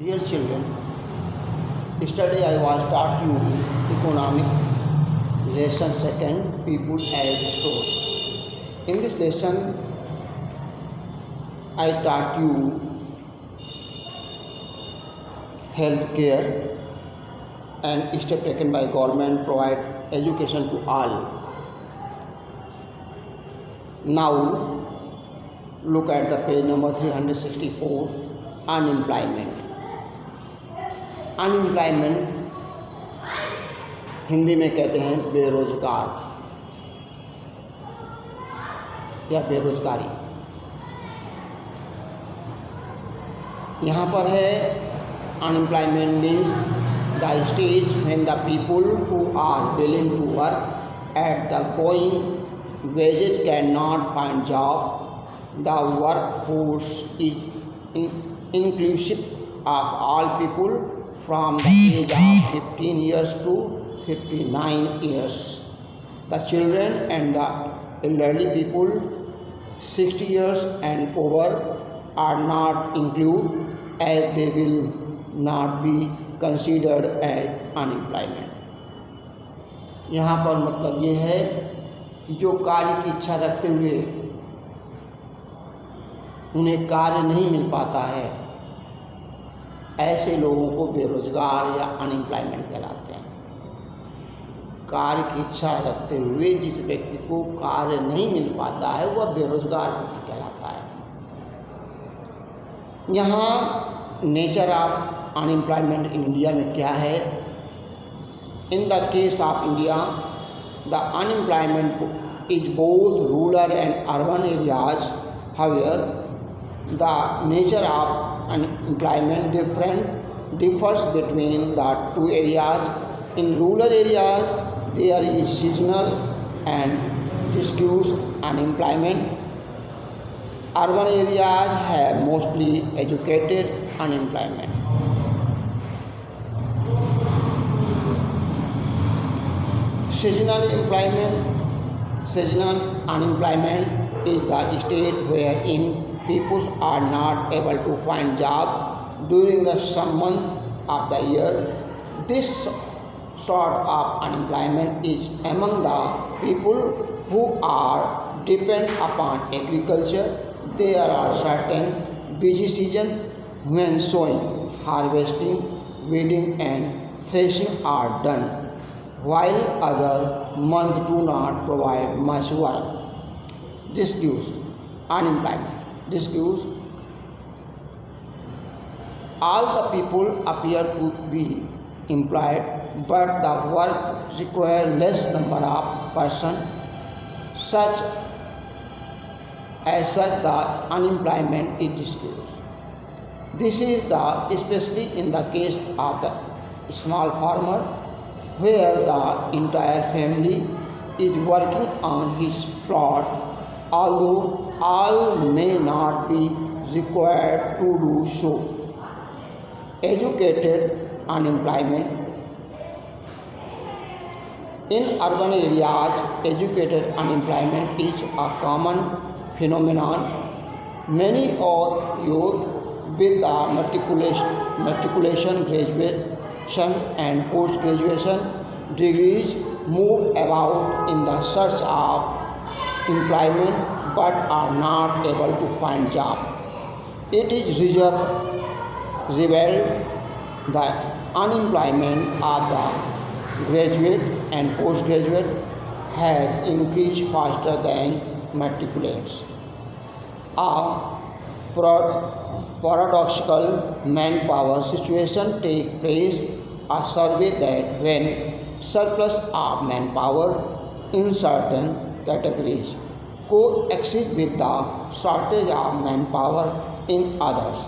Dear children, yesterday I was taught you economics lesson second, people as source. In this lesson I taught you healthcare and step taken by government provide education to all. Now look at the page number 364, unemployment. Unemployment Hindi में कहते हैं बेरोजगार या बेरोजगारी। यहाँ पर है unemployment means the stage when the people who are willing to work at the going wages can not find job. The work force is inclusive of all people from the age of 15 years to 59 years. The children and the elderly people 60 years and over are not included as they will not be considered as unemployment. यहाँ पर मतलब ये है कि जो कार्य की इच्छा रखते हुए उन्हें कार्य नहीं मिल पाता है, ऐसे लोगों को बेरोजगार या अनएम्प्लॉयमेंट कहलाते हैं। कार्य की इच्छा रखते हुए जिस व्यक्ति को कार्य नहीं मिल पाता है वह बेरोजगार कहलाता है। यहाँ nature of unemployment in India में क्या है? In the case of India the unemployment is both rural and urban areas. However the nature of unemployment differs between the two areas. In rural areas there is seasonal and disuse unemployment. Urban areas have mostly educated unemployment. Seasonal unemployment is the state wherein people are not able to find job during the some month of the year. This sort of unemployment is among the people who are depend upon agriculture. There are certain busy seasons when sowing, harvesting, weeding and threshing are done, while other months do not provide much work. This gives unemployment. This gives all the people appear to be employed, but the work requires less number of persons. Such the unemployment is discussed. This is especially in the case of the small farmer, where the entire family is working on his plot, although all may not be required to do so. Educated unemployment. In urban areas, educated unemployment is a common phenomenon. Many of youth with the matriculation, graduation and post-graduation degrees move about in the search of employment but are not able to find job. It is revealed that unemployment of the graduate and postgraduate has increased faster than matriculates. A paradoxical manpower situation takes place. A survey that when surplus of manpower in certain categories coexist with the shortage of manpower in others.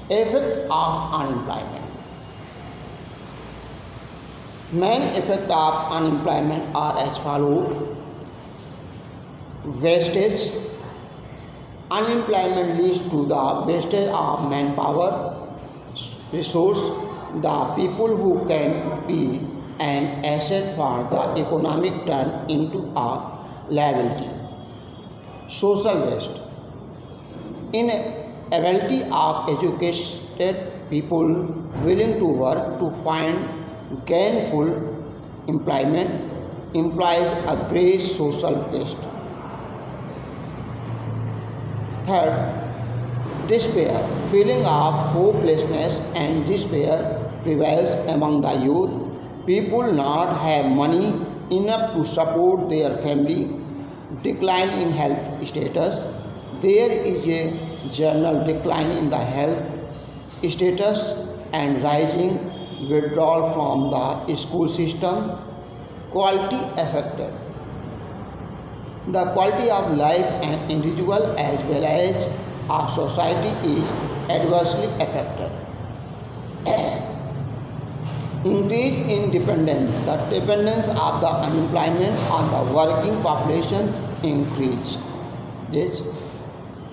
Effect of unemployment. Main effects of unemployment are as follows. Wastage. Unemployment leads to the wastage of manpower resource. The people who can be an asset for the economic turn into a liability. Social waste. Inability of educated people willing to work to find gainful employment implies a great social test. Third, despair. Feeling of hopelessness and despair prevails among the youth. People not have money enough to support their family, decline in health status. There is a general decline in the health status and rising withdrawal from the school system. Quality affected. The quality of life an individual as well as of society is adversely affected. Increase in dependence. The dependence of the unemployment on the working population increase. This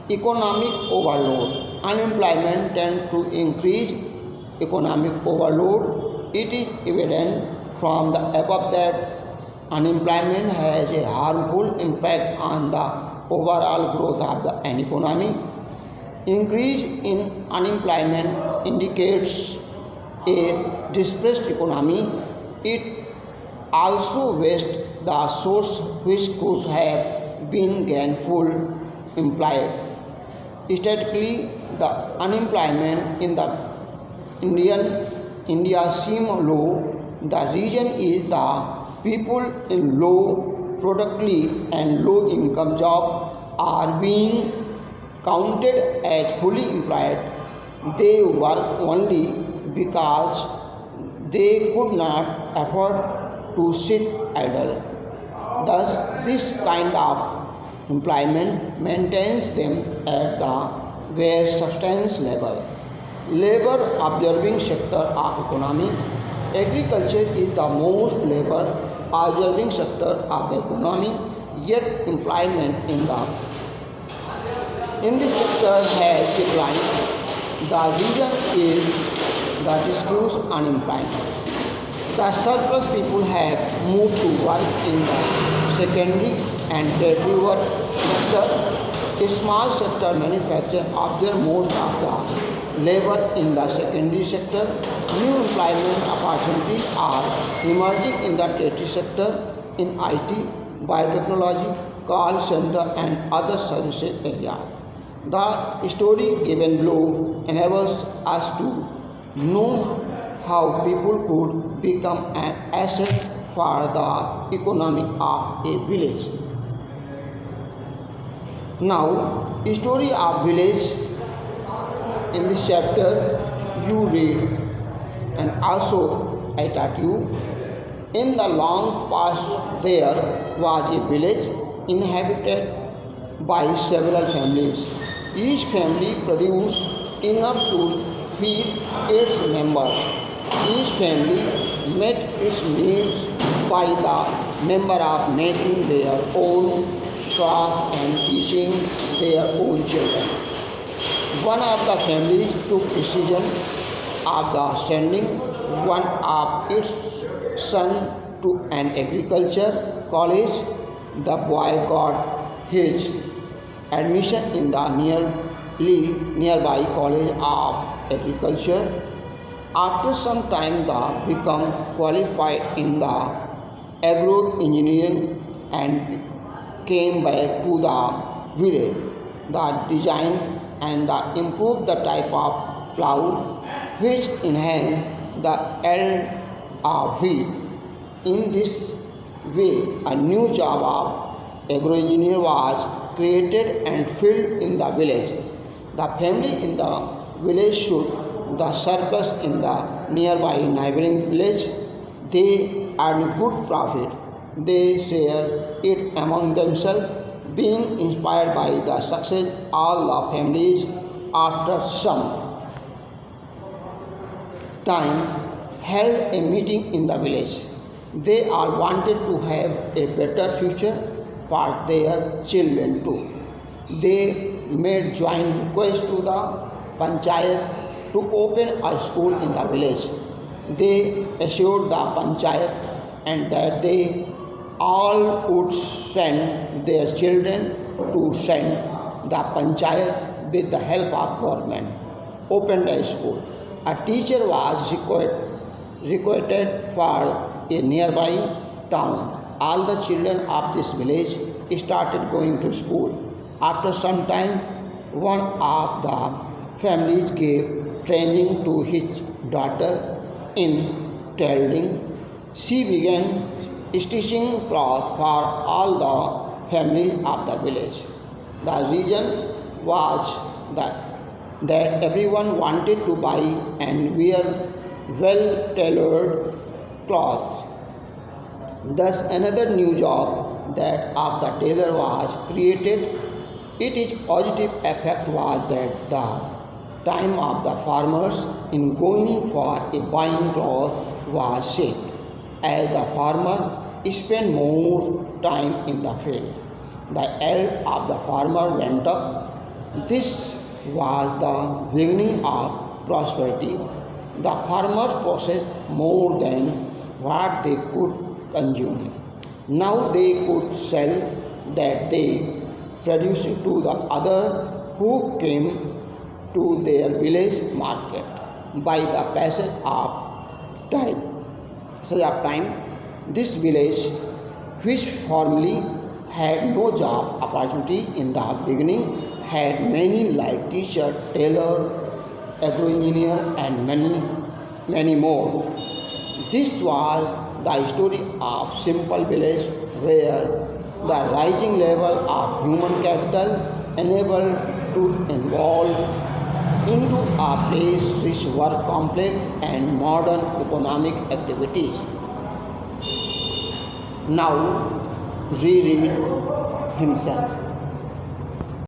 economic overload. Unemployment tends to increase economic overload. It is evident from the above that unemployment has a harmful impact on the overall growth of an economy. Increase in unemployment indicates a depressed economy. It also wastes the source which could have been gainful employed. Statistically, the unemployment in the India seems low. The reason is the people in low productivity and low income jobs are being counted as fully employed. They work only because they could not afford to sit idle. Thus, this kind of employment maintains them at the bare subsistence level. Labor absorbing sector of economy. Agriculture is the most labor absorbing sector of the economy, yet employment in this sector has declined. The reason is the diffuse unemployment. The surplus people have moved to work in the secondary and tertiary work sector. A small sector manufacture absorb most of the labor in the secondary sector. New employment opportunities are emerging in the tertiary sector in IT, biotechnology, call center and other services areas. The story given below enables us to know how people could become an asset for the economy of a village. Now, story of village. In this chapter you read, and also I taught you, in the long past there was a village inhabited by several families. Each family produced enough to feed its members. Each family met its needs by the member of making their own craft and teaching their own children. One of the families took decision of the sending one of its son to an agriculture college. The boy got his admission in the nearby college of agriculture. After some time, they become qualified in the agro engineering and came back to the village. The design and improve the type of plough which enhance the yield of wheat. In this way, a new job of agroengineer was created and filled in the village. The family in the village shoot the surplus in the nearby neighboring village. They earn good profit. They share it among themselves. Being inspired by the success, all the families, after some time, held a meeting in the village. They all wanted to have a better future for their children too. They made joint request to the panchayat to open a school in the village. They assured the panchayat and that they all would send their children to send. The panchayat with the help of government opened a school. A teacher was recruited for a nearby town. All the children of this village started going to school. After some time, one of the families gave training to his daughter in tailoring. She began stitching cloth for all the families of the village. The reason was that everyone wanted to buy and wear well tailored clothes. Thus, another new job that of the tailor was created. Its positive effect was that the time of the farmers in going for a buying cloth was saved, as the farmer spent more time in the field. The yield of the farmer went up. This was the beginning of prosperity. The farmers possessed more than what they could consume. Now they could sell that they produced to the other who came to their village market. By the passage of time, this village, which formerly had no job opportunity in the beginning, had many like teacher, tailor, agro-engineer, and many more. This was the story of simple village where the rising level of human capital enabled to evolve into a place which were complex and modern economic activities. Now reread himself.